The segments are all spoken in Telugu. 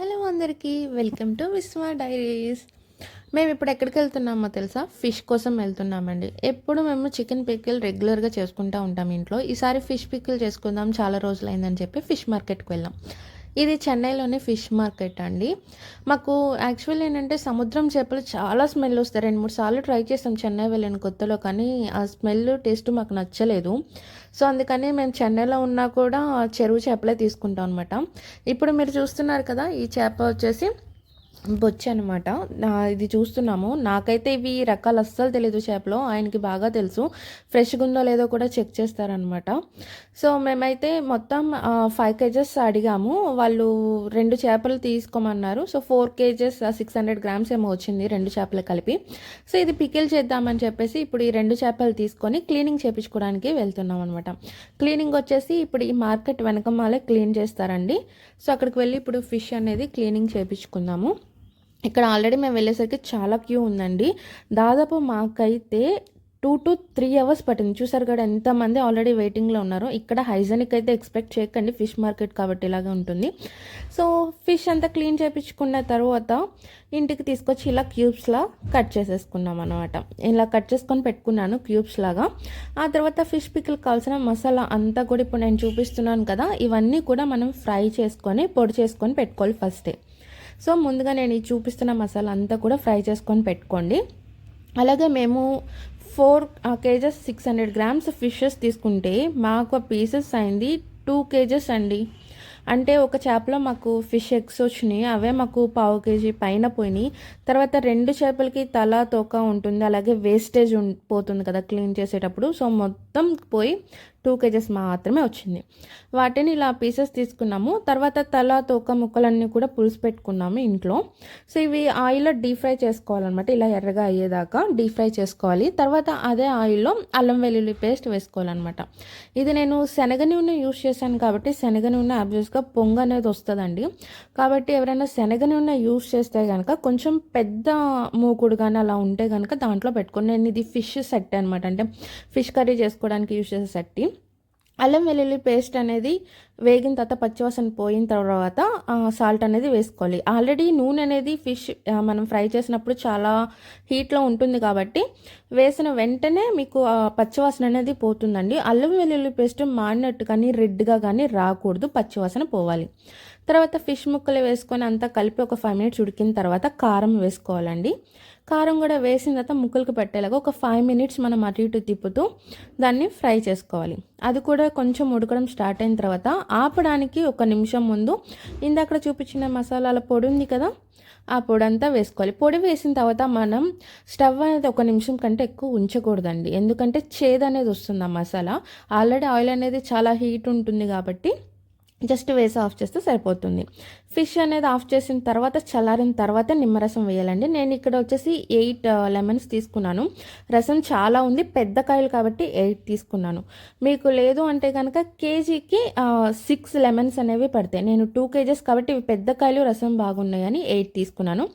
హలో అందరికీ, వెల్కమ్ టు విశ్వ డైరీస్. మేము ఇప్పుడు ఎక్కడికి వెళ్తున్నామో తెలుసా? ఫిష్ కోసం వెళ్తున్నామండి. ఎప్పుడు మేము చికెన్ పికిల్ రెగ్యులర్గా చేసుకుంటూ ఉంటాం ఇంట్లో. ఈసారి ఫిష్ పికిల్ చేసుకుందాం, చాలా రోజులైందని చెప్పి ఫిష్ మార్కెట్కి వెళ్ళాం. ఇది చెన్నైలోని ఫిష్ మార్కెట్ అండి. మాకు యాక్చువల్లీ ఏంటంటే సముద్రం చేపలు చాలా స్మెల్ వస్తాయి. 2-3 సార్లు ట్రై చేసాం చెన్నై వెళ్ళిన కొత్తలో, కానీ ఆ స్మెల్ టేస్ట్ మాకు నచ్చలేదు. సో అందుకని మేము చెన్నైలో ఉన్నా కూడా చెరువు చేపలే తీసుకుంటాం అనమాట. ఇప్పుడు మీరు చూస్తున్నారు కదా, ఈ చేప వచ్చేసి బొచ్చు అనమాట. ఇది చూస్తున్నాము. నాకైతే ఇవి రకాలు అస్సలు తెలీదు చేపలో, ఆయనకి బాగా తెలుసు. ఫ్రెష్గా ఉందో లేదో కూడా చెక్ చేస్తారనమాట. సో మేమైతే మొత్తం 5 కేజెస్ అడిగాము. వాళ్ళు 2 చేపలు తీసుకోమన్నారు. సో 4 కేజెస్ 600 గ్రామ్స్ ఏమో వచ్చింది 2 చేపలు కలిపి. సో ఇది పికిల్ చేద్దామని చెప్పేసి ఇప్పుడు ఈ 2 చేపలు తీసుకొని క్లీనింగ్ చేయించుకోవడానికి వెళ్తున్నాం అనమాట. క్లీనింగ్ వచ్చేసి ఇప్పుడు ఈ మార్కెట్ వెనకమాలే క్లీన్ చేస్తారండి. సో అక్కడికి వెళ్ళి ఇప్పుడు ఫిష్ అనేది క్లీనింగ్ చేయించుకుందాము. ఇక్కడ ఆల్రెడీ మేము వెళ్ళేసరికి చాలా క్యూ ఉందండి. దాదాపు మాకైతే 2 to 3 అవర్స్ పట్టింది. చూసారు కదా ఎంతమంది ఆల్రెడీ వెయిటింగ్లో ఉన్నారో. ఇక్కడ హైజెనిక్ అయితే ఎక్స్పెక్ట్ చేయకండి, ఫిష్ మార్కెట్ కాబట్టి ఇలాగే ఉంటుంది. సో ఫిష్ అంతా క్లీన్ చేయించుకున్న తర్వాత ఇంటికి తీసుకొచ్చి ఇలా క్యూబ్స్లా కట్ చేసేసుకున్నాం అనమాట. ఇలా కట్ చేసుకొని పెట్టుకున్నాను క్యూబ్స్ లాగా. ఆ తర్వాత ఫిష్ పికిల్ కావాల్సిన మసాలా అంతా కూడా ఇప్పుడు నేను చూపిస్తున్నాను కదా, ఇవన్నీ కూడా మనం ఫ్రై చేసుకొని పొడి చేసుకొని పెట్టుకోవాలి ఫస్టే. సో ముందుగా నేను ఈ చూపిస్తున్న మసాలా అంతా కూడా ఫ్రై చేసుకొని పెట్టుకోండి. అలాగే మేము 4 కేజెస్ 600 గ్రామ్స్ ఫిషెస్ తీసుకుంటే మాకు పీసెస్ అయింది 2 కేజెస్ అండి. అంటే ఒక చేపలో మాకు ఫిష్ ఎగ్స్ వచ్చినాయి, అవే మాకు 1/2 కేజీ పైన పోయినాయి. తర్వాత 2 చేపలకి తల తోక ఉంటుంది, అలాగే వేస్టేజ్ పోతుంది కదా క్లీన్ చేసేటప్పుడు. సో మొత్తం పోయి 2 కేజెస్ మాత్రమే వచ్చింది. వాటిని ఇలా పీసెస్ తీసుకున్నాము. తర్వాత తల తోక ముక్కలన్నీ కూడా పులుసు పెట్టుకున్నాము ఇంట్లో. సో ఇవి ఆయిల్లో డీప్ ఫ్రై చేసుకోవాలన్నమాట. ఇలా ఎర్రగా అయ్యేదాకా డీప్ ఫ్రై చేసుకోవాలి. తర్వాత అదే ఆయిల్లో అల్లం వెల్లుల్లి పేస్ట్ వేసుకోవాలన్నమాట. ఇది నేను శనగ నూనె యూస్ చేశాను కాబట్టి శనగ నూనె ఆబ్వియస్గా పొంగు అనేది వస్తుందండి. కాబట్టి ఎవరైనా శనగ నూనె యూస్ చేస్తే కనుక కొంచెం పెద్ద మూకుడు కానీ అలా ఉంటే కనుక దాంట్లో పెట్టుకోండి. నేను ఇది ఫిష్ సెట్ అనమాట, అంటే ఫిష్ కర్రీ చేసుకోవడానికి యూస్ చేసే సెట్టి. అల్లం వెల్లుల్లి పేస్ట్ అనేది వేగిన తర్వాత పచ్చివాసన పోయిన తర్వాత సాల్ట్ అనేది వేసుకోవాలి. ఆల్రెడీ నూనె అనేది ఫిష్ మనం ఫ్రై చేసినప్పుడు చాలా హీట్లో ఉంటుంది కాబట్టి వేసిన వెంటనే మీకు పచ్చివాసన అనేది పోతుందండి. అల్లం వెల్లుల్లి పేస్ట్ మాడినట్టు కానీ రెడ్గా కానీ రాకూడదు, పచ్చివాసన పోవాలి. తర్వాత ఫిష్ ముక్కలు వేసుకొని అంతా కలిపి ఒక 5 మినిట్స్ ఉడికిన తర్వాత కారం వేసుకోవాలండి. కారం కూడా వేసిన తర్వాత ముక్కలకు పెట్టేలాగా ఒక 5 మినిట్స్ మనం అటు ఇటు తిప్పుతూ దాన్ని ఫ్రై చేసుకోవాలి. అది కూడా కొంచెం ఉడకడం స్టార్ట్ అయిన తర్వాత ఆపడానికి 1 నిమిషం ముందు ఇందాక చూపించిన మసాలాల పొడి ఉంది కదా, ఆ పొడి అంతా వేసుకోవాలి. పొడి వేసిన తర్వాత మనం స్టవ్ అనేది 1 నిమిషం కంటే ఎక్కువ ఉంచకూడదండి, ఎందుకంటే చేదు అనేది వస్తుంది ఆ మసాలా. ఆల్రెడీ ఆయిల్ అనేది చాలా హీట్ ఉంటుంది కాబట్టి జస్ట్ వేసి ఆఫ్ చేస్తే సరిపోతుంది. ఫిష్ అనేది ఆఫ్ చేసిన తర్వాత చల్లారిన తర్వాత నిమ్మరసం వేయాలండి. నేను ఇక్కడ వచ్చేసి 8 లెమన్స్ తీసుకున్నాను. రసం చాలా ఉంది, పెద్ద కాయలు కాబట్టి 8 తీసుకున్నాను. మీకు లేదు అంటే కనుక కేజీకి 6 లెమన్స్ అనేవి పడతాయి. నేను 2 కేజెస్ కాబట్టి ఇవి పెద్ద కాయలు, రసం బాగున్నాయని 8 తీసుకున్నాను.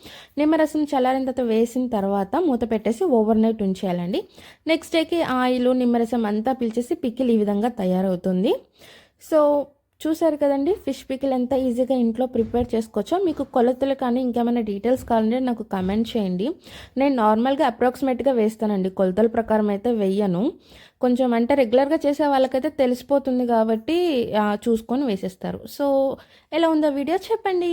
నిమ్మరసం చల్లారిన తర్వాత వేసిన తర్వాత మూత పెట్టేసి ఓవర్ నైట్ ఉంచేయాలండి. నెక్స్ట్ డేకి ఆయిల్ నిమ్మరసం అంతా పిలిచేసి పికిల్ ఈ విధంగా తయారవుతుంది. సో చూసారు కదండి, ఫిష్ పికిల్ ఎంత ఈజీగా ఇంట్లో ప్రిపేర్ చేసుకోవచ్చో. మీకు కొలతలు కానీ ఇంకేమైనా డీటెయిల్స్ కావాలంటే నాకు కమెంట్ చేయండి. నేను నార్మల్గా అప్రాక్సిమేట్గా వేస్తానండి, కొలతల ప్రకారం అయితే వెయ్యను. కొంచెం అంటే రెగ్యులర్గా చేసే వాళ్ళకైతే తెలిసిపోతుంది కాబట్టి చూసుకొని వేసేస్తారు. సో ఎలా ఉందో వీడియో చెప్పండి.